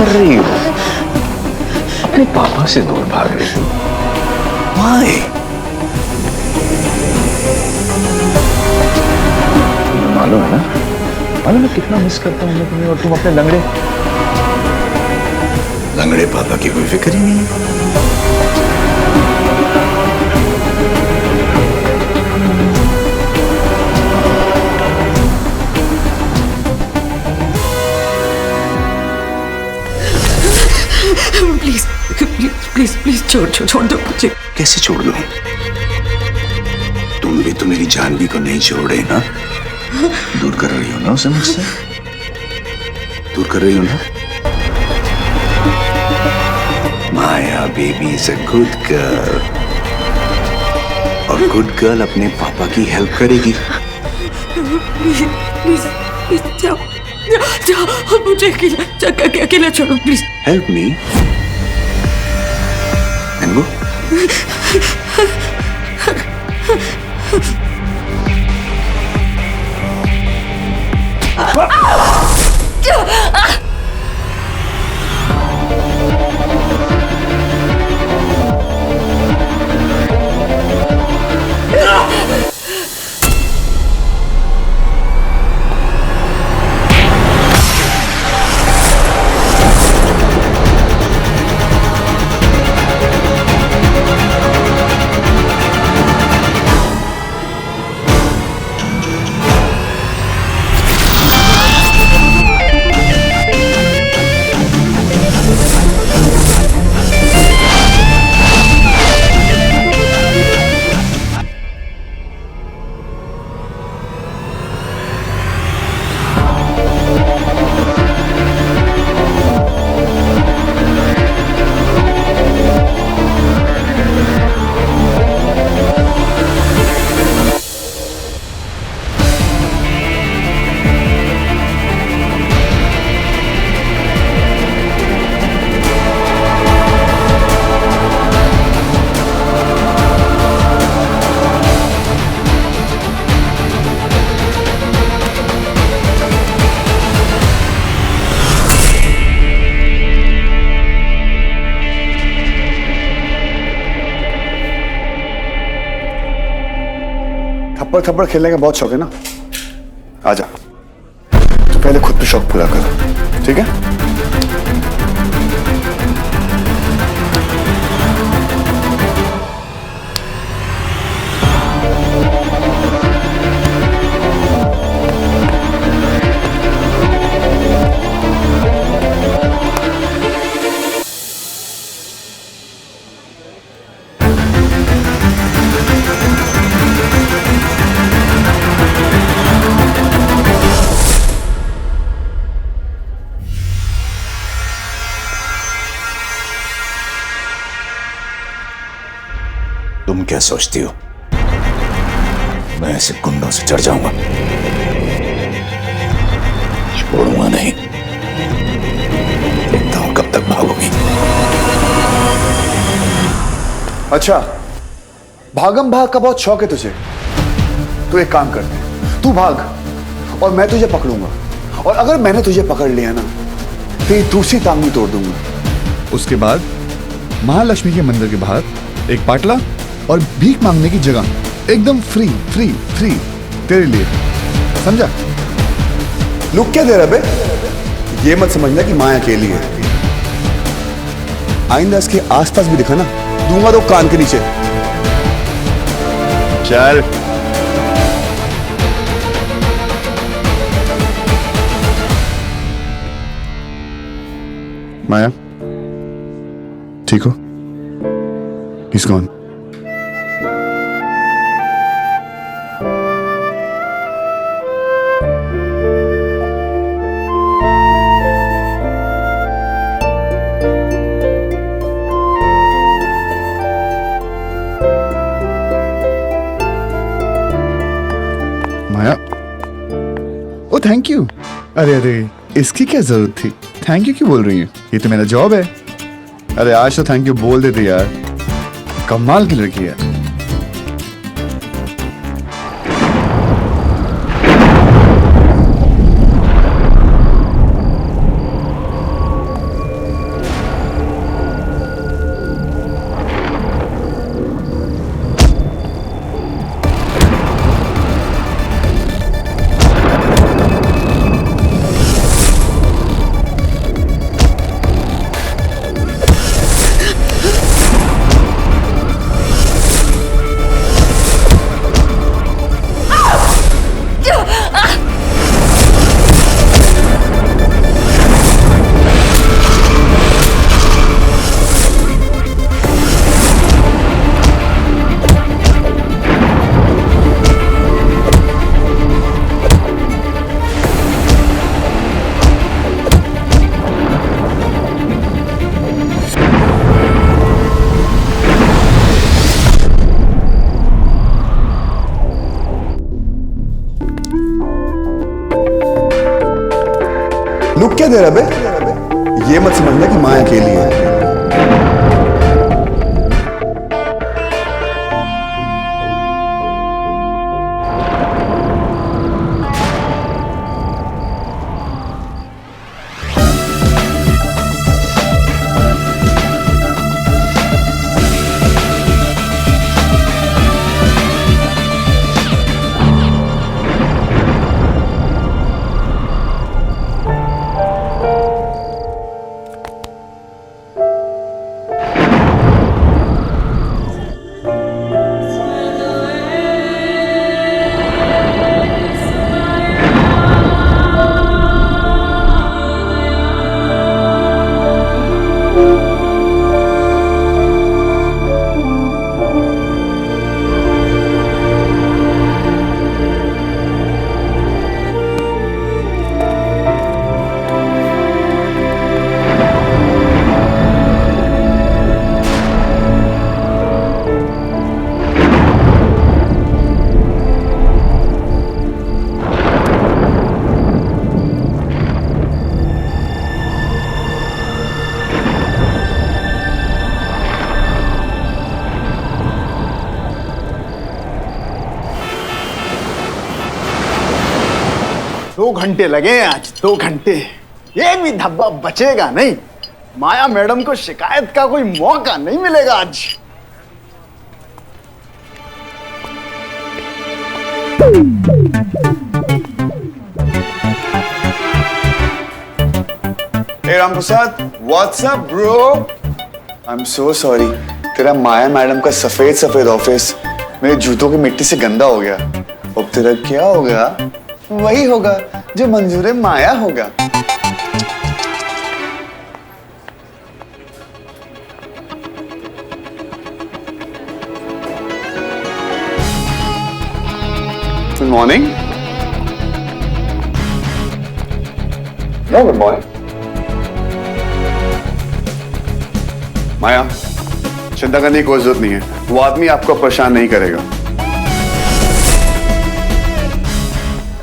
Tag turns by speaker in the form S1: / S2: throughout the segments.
S1: कर रही हो? अपने पापा से दूर भाग रही हो? Why? मालूम है ना, मालूम है कितना मिस करता हूँ मैं तुम्हें, और तुम अपने लंगड़े पापा की कोई फिक्र ही नहीं है।
S2: प्लीज प्लीज प्लीज प्लीज छोड़ दो मुझे।
S1: कैसे छोड़ दूं? तुम भी तो मेरी जानवी को नहीं छोड़ रहे ना? दूर कर रही हो ना उसे मुझसे? दूर कर रही हो ना? Maya baby is a good girl, और गुड गर्ल अपने पापा की हेल्प करेगी।
S2: प्लीज प्लीज प्लीज जाओ जाओ, मुझे अकेला छोड़ो please.
S1: Help me and go.
S3: थप्पड़ खेलने का बहुत शौक है ना? आजा, तो पहले खुद पे शौक पूरा कर, ठीक है?
S1: तुम क्या सोचती हो मैं ऐसे गुंडों से चढ़ जाऊंगा? छोड़ूंगा नहीं। देखता हूं कब तक भागोगी।
S3: अच्छा, भागम भाग का बहुत शौक है तुझे? तो एक काम करते हैं, तू भाग और मैं तुझे पकड़ूंगा, और अगर मैंने तुझे पकड़ लिया ना, तेरी दूसरी टांग भी तोड़ दूंगा।
S4: उसके बाद महालक्ष्मी के मंदिर के बाहर एक पाटला और भीख मांगने की जगह, एकदम फ्री फ्री फ्री तेरे लिए, समझा?
S3: लुक क्या दे रहा बे? ये मत समझना कि माया अकेली है। आइंदा इसके आसपास भी दिखा ना, दूंगा तो कान के नीचे। चल। माया, ठीक हो? He's gone. Maya, oh thank you. अरे अरे, इसकी क्या जरूरत थी? थैंक यू क्यों बोल रही है? ये तो मेरा जॉब है। अरे आज तो थैंक यू बोल देते यार, कमाल की लड़की है। रुक क्या दे रहा बे? ये मत समझना कि माँ अकेली है।
S5: दो घंटे लगे आज, 2 घंटे। एक भी धब्बा बचेगा नहीं। माया मैडम को शिकायत का कोई मौका नहीं मिलेगा आज।
S3: Hey Ramprasad, what's up bro? I'm so sorry। तेरा माया मैडम का सफेद सफेद ऑफिस मेरे जूतों की मिट्टी से गंदा हो गया। अब तेरा क्या होगा? वही होगा जो मंजूर माया होगा। Good morning. No good morning. Maya, चिंता करने की कोई जरूरत नहीं है। वो आदमी आपको परेशान नहीं करेगा।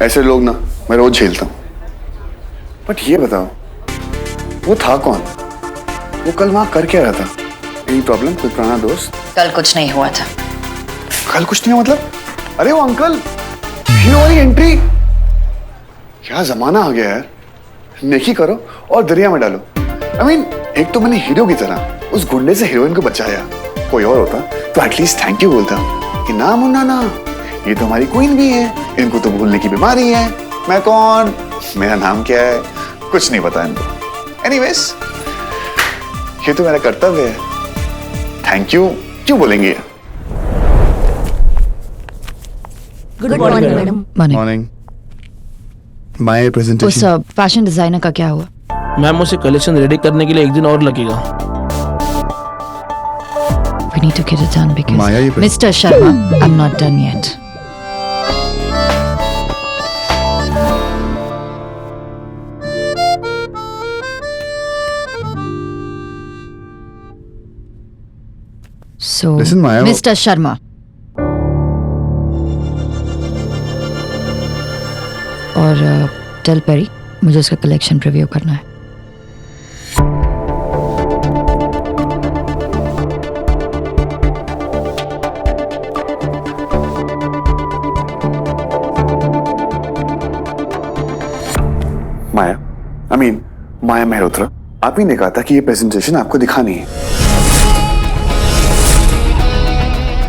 S3: ऐसे लोग ना मैं रोज झेलता हूं। बट ये बताओ, वो था कौन? वो कल वहां कर क्या रहा था? Any problem? कोई पुराना दोस्त?
S6: कल कुछ नहीं हुआ था।
S3: कल कुछ नहीं हुआ मतलब? अरे वो अंकल, हीरो वाली एंट्री। क्या जमाना आ गया यार। नेकी करो और दरिया में डालो। I mean, एक तो मैंने हीरो की तरह उस गुंडे से हीरोइन को बचाया। कोई और होता तो एटलीस्ट थैंक यू बोलता कि ना मुन्ना ना, ये तो हमारी क्वीन भी है, इनको तो भूलने की बीमारी है। मैं कौन, मेरा नाम क्या है, कुछ नहीं पता इनको। एनीवेज, ये तो मेरा कर्तव्य है। थैंक यू क्यों बोलेंगे?
S2: Good morning madam.
S4: Morning. My
S6: उस
S4: प्रेजेंटेशन।
S6: फैशन डिजाइनर का क्या हुआ?
S7: मैम उसे कलेक्शन रेडी करने के लिए 1 दिन और लगेगा।
S6: We need to get it done because
S4: Maya, you-
S6: Mr. Sharma, I'm not done yet. So,
S4: Listen, Maya,
S6: Mr. Sharma. और टेल पेरी, मुझे उसका कलेक्शन रिव्यू करना है।
S3: माया, माया मेहरोत्रा, आप ही ने कहा था कि ये प्रेजेंटेशन आपको दिखानी है।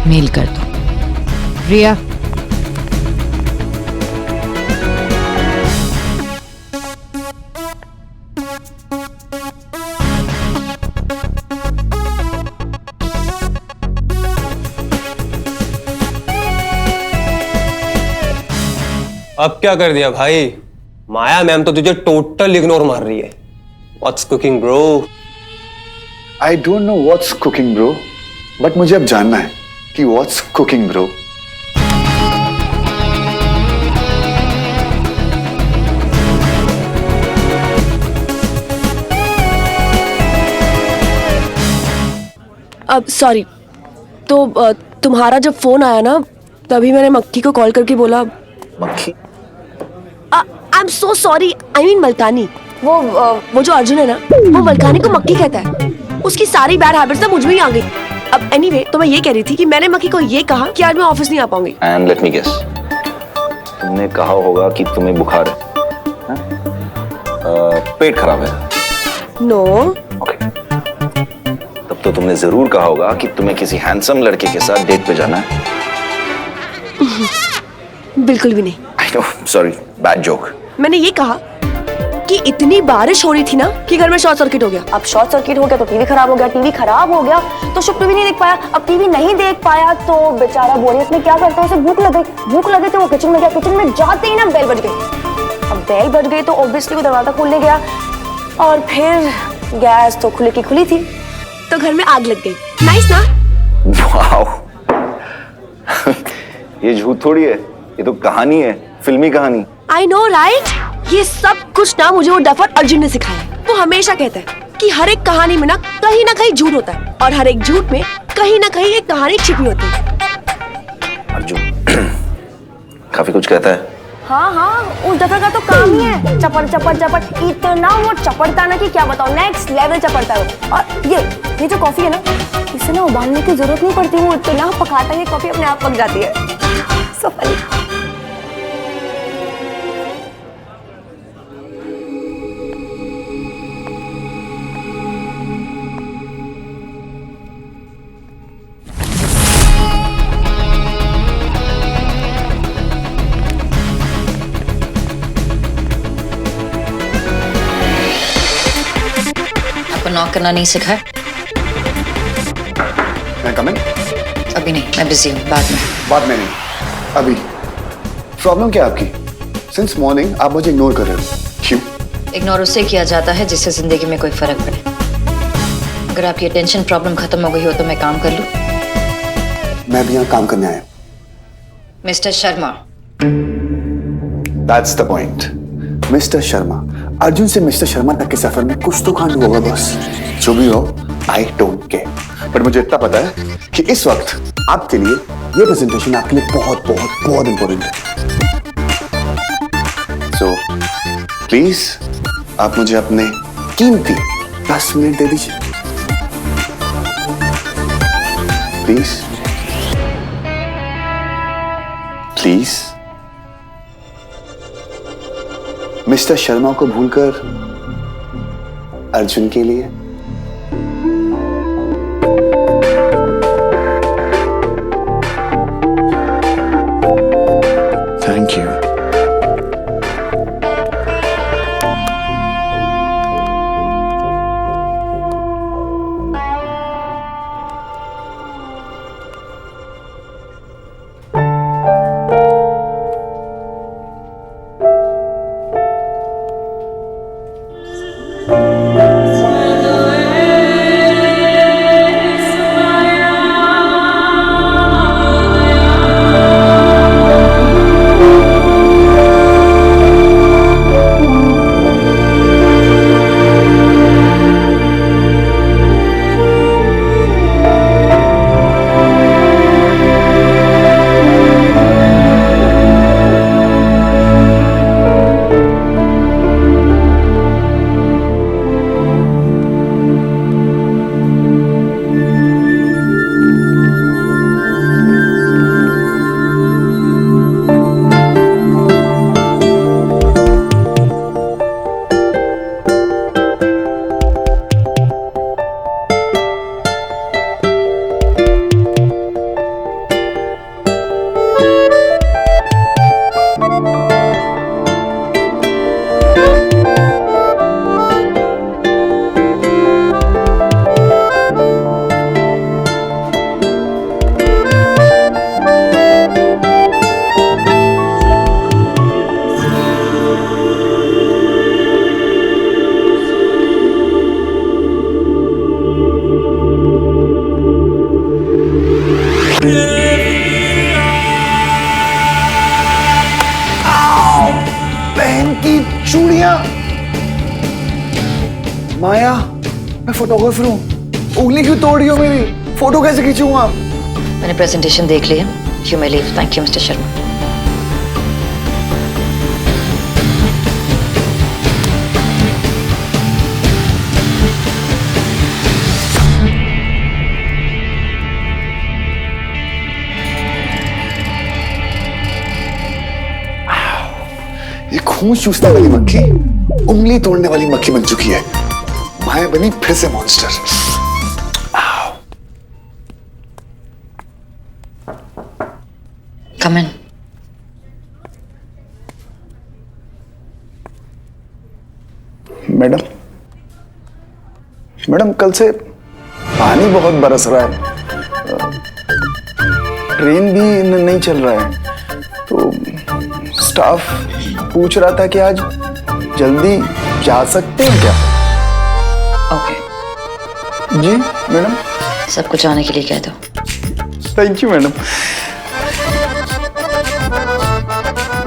S6: मेल कर दो। रिया,
S8: अब क्या कर दिया भाई? माया मैम तो तुझे टोटल इग्नोर मार रही है। What's cooking bro?
S3: I don't know what's cooking bro, but मुझे अब जानना है कि what's cooking bro।
S9: अब सॉरी, तो तुम्हारा जब फोन आया ना, तभी मैंने मक्खी को कॉल करके बोला।
S5: मक्खी?
S9: I am so sorry, I mean Maltani. वो जो अर्जुन है ना, वो वल्कानी को मक्खी कहता है। उसकी सारी बैड हैबिट्स ना मुझ में ही आ गई। अब एनीवे, तो मैं ये कह रही थी कि मैंने मक्खी को ये कहा कि आज मैं ऑफिस नहीं आ पाऊंगी।
S1: एंड लेट मी गेस, तुमने कहा होगा कि तुम्हें बुखार है, पेट खराब है।
S9: नो।
S1: ओके, तब तो तुमने जरूर कहा होगा कि तुम्हें किसी हैंडसम लड़के के साथ डेट पे जाना है।
S9: बिल्कुल भी नहीं।
S1: I know, sorry, bad joke.
S9: मैंने ये कहा कि इतनी बारिश हो रही थी ना कि घर में शॉर्ट सर्किट हो गया। अब शॉर्ट सर्किट हो गया तो टीवी खराब हो गया, टीवी खराब हो गया तो शुभ टीवी नहीं देख पाया। अब टीवी नहीं देख पाया तो बेचारा बोरियत में क्या करता है, उसे भूख लगे तो वो किचन में गया। किचन में जाते ही ना बेल बज गई। अब बेल बज गई तो ऑब्वियसली वो दरवाजा खोलने गया और फिर गैस तो खुले की खुली थी तो घर में आग लग गई। नाइस ना?
S1: वाओ, ये झूठ थोड़ी है, ये तो कहानी है, फिल्मी कहानी।
S9: I know right. ये सब कुछ ना मुझे वो डफर अर्जुन ने सिखाया। वो हमेशा कहता है कि हर एक कहानी में ना कहीं झूठ होता है और हर एक झूठ में कहीं ना कहीं एक कहानी छिपी होती है।
S1: अर्जुन काफी कुछ कहता है।
S9: हाँ, उस डफर का तो काम ही है चपड़ चपड़ चपड़। इतना वो चपड़ता ना कि क्या बताओ, नेक्स्ट लेवल चपड़ता है वो। और ये जो कॉफी है ना, इसे ना उबालने की जरूरत नहीं पड़ती। वो इतना पकाता है कि कॉफी अपने आप पक जाती है। So funny.
S6: नॉक करना नहीं सिखा है?
S3: मैं कम इन?
S6: अभी नहीं, मैं बिजी हूँ, बाद में
S3: नहीं, अभी। प्रॉब्लम क्या है आपकी? सिंस मॉर्निंग आप मुझे इग्नोर कर रहे हो, क्यों?
S6: इग्नोर उससे किया जाता है जिससे जिंदगी में कोई फर्क पड़े। अगर आपकी टेंशन प्रॉब्लम खत्म हो गई हो तो मैं काम कर लूं?
S3: मैं भी यहाँ काम करने आया।
S6: Mister Sharma.
S3: That's the point. Mister Sharma, Arjun से मिस्टर शर्मा तक के सफर में कुछ तो कांड होगा बस। जो भी हो, आई डोंट केयर। पर मुझे इतना पता है कि इस वक्त आपके लिए ये प्रेजेंटेशन आपके लिए बहुत बहुत बहुत इंपॉर्टेंट है। सो प्लीज आप मुझे अपने कीमती 10 मिनट दे दीजिए प्लीज। प्लीज मिस्टर शर्मा को भूलकर अर्जुन के लिए। Thank you. चूड़ियां। माया, मैं फोटोग्राफर हूँ, उंगली क्यों तोड़ रही हो मेरी? फोटो कैसे खींचूंगा?
S6: मैंने प्रेजेंटेशन देख लिया। You may leave. Thank you mister Sharma.
S3: ठूंस चूसने वाली मक्खी उंगली तोड़ने वाली मक्खी बन चुकी है। माया बनी फिर से मॉन्स्टर।
S6: कम इन।
S3: मैडम, मैडम कल से पानी बहुत बरस रहा है, ट्रेन भी नहीं चल रहा है, तो स्टाफ पूछ रहा था कि आज जल्दी जा सकते हैं क्या?
S6: ओके।
S3: जी मैडम।
S6: सब कुछ आने के लिए कह दो।
S3: Thank you madam.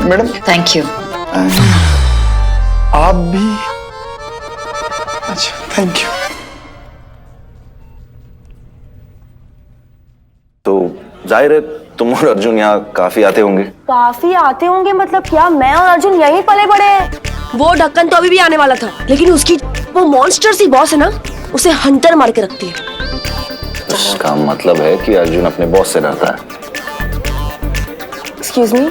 S3: Madam
S6: thank you.
S3: आप भी? अच्छा थैंक यू।
S1: तो जाहिर है तुम और अर्जुन यहाँ काफी आते होंगे।
S9: काफी आते होंगे मतलब क्या? मैं और अर्जुन यहीं पले बड़े हैं। वो ढक्कन तो अभी भी आने वाला था, लेकिन उसकी वो मॉन्स्टर सी बॉस है ना, उसे हंटर मार के रखती है।
S1: इसका मतलब है कि अर्जुन अपने बॉस से डरता है।
S9: एक्सक्यूज मी,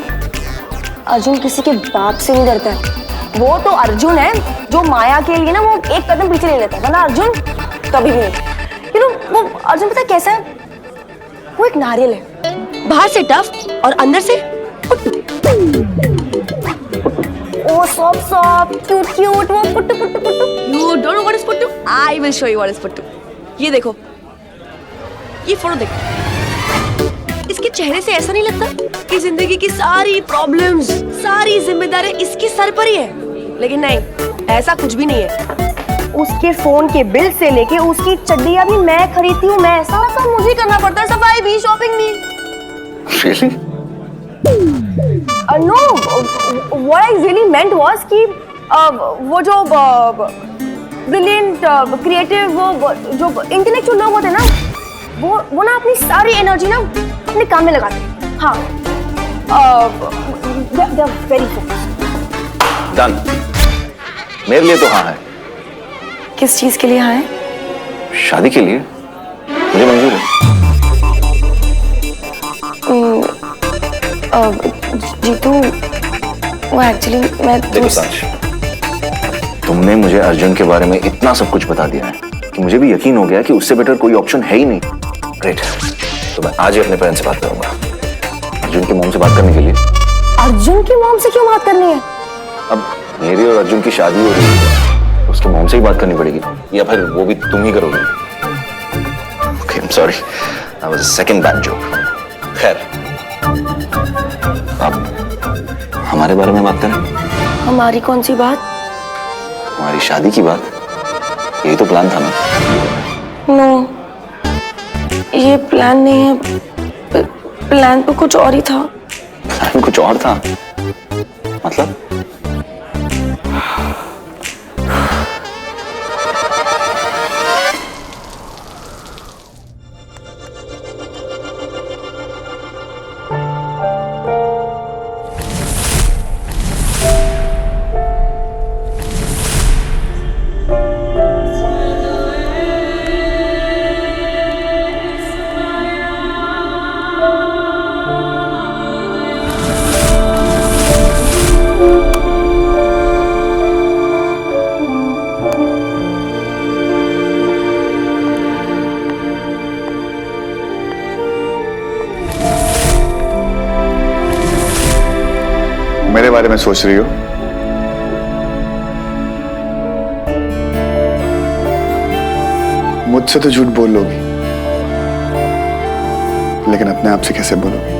S9: अर्जुन किसी के बाप से नहीं डरता है। वो तो अर्जुन है जो माया के लिए ना वो एक कदम पीछे ले लेता है, वरना अर्जुन कभी भी नहीं। यू नो वो अर्जुन पता है कैसा है? वो एक नारियल है, बाहर से टफ और अंदर से ओ सॉफ्ट सॉफ्ट क्यूट क्यूट, वो puttu puttu puttu. You don't know what is puttu? I will show you what is puttu. ये देखो, ये फोटो देखो। इसके चेहरे से ऐसा नहीं लगता कि जिंदगी की सारी प्रॉब्लम्स, सारी जिम्मेदारियां इसके सर पर ही है? लेकिन नहीं, ऐसा कुछ भी नहीं है। उसके फोन के बिल से लेके उसकी चड्डियां भी मैं खरीदती हूँ, मैं सारा काम मुझे करना पड़ता है, सफाई भी, शॉपिंग भी।
S1: Really?
S9: No, what I really meant was कि वो जो ब्रिलियंट, क्रिएटिव, वो जो इंटेलेक्चुअल लोग होते हैं ना, वो ना अपनी सारी एनर्जी ना अपने काम में लगाते हैं। हाँ, they are very focused.
S1: Done. मेरे लिए तो हाँ है।
S9: किस चीज के लिए हाँ है?
S1: शादी के लिए मुझे मंजूर है।
S9: जीतू, वो एक्चुअली मैं
S1: देखो सांच, तुमने मुझे अर्जुन के बारे में इतना सब कुछ बता दिया है कि मुझे भी यकीन हो गया कि उससे बेटर कोई ऑप्शन है ही नहीं। ग्रेट, तो मैं आज ही अपने पेरेंट्स से बात करूंगा, अर्जुन की मॉम से बात करने के लिए।
S9: अर्जुन की मॉम से क्यों बात करनी है?
S1: अब मेरी और अर्जुन की शादी हो रही है, उसके मॉम से ही बात करनी पड़ेगी, या फिर वो भी तुम ही करोगे? Okay, I am sorry, that was a second bad joke. खैर, अब हमारे बारे में बात करें।
S9: हमारी कौन सी बात?
S1: हमारी शादी की बात, यही तो प्लान था ना?
S9: नो, ये प्लान नहीं है, प्लान तो कुछ और ही था।
S1: प्लान कुछ और था? मतलब?
S3: मेरे बारे में सोच रही हो? मुझसे तो झूठ बोल लोगी, लेकिन अपने आप से कैसे बोलोगी?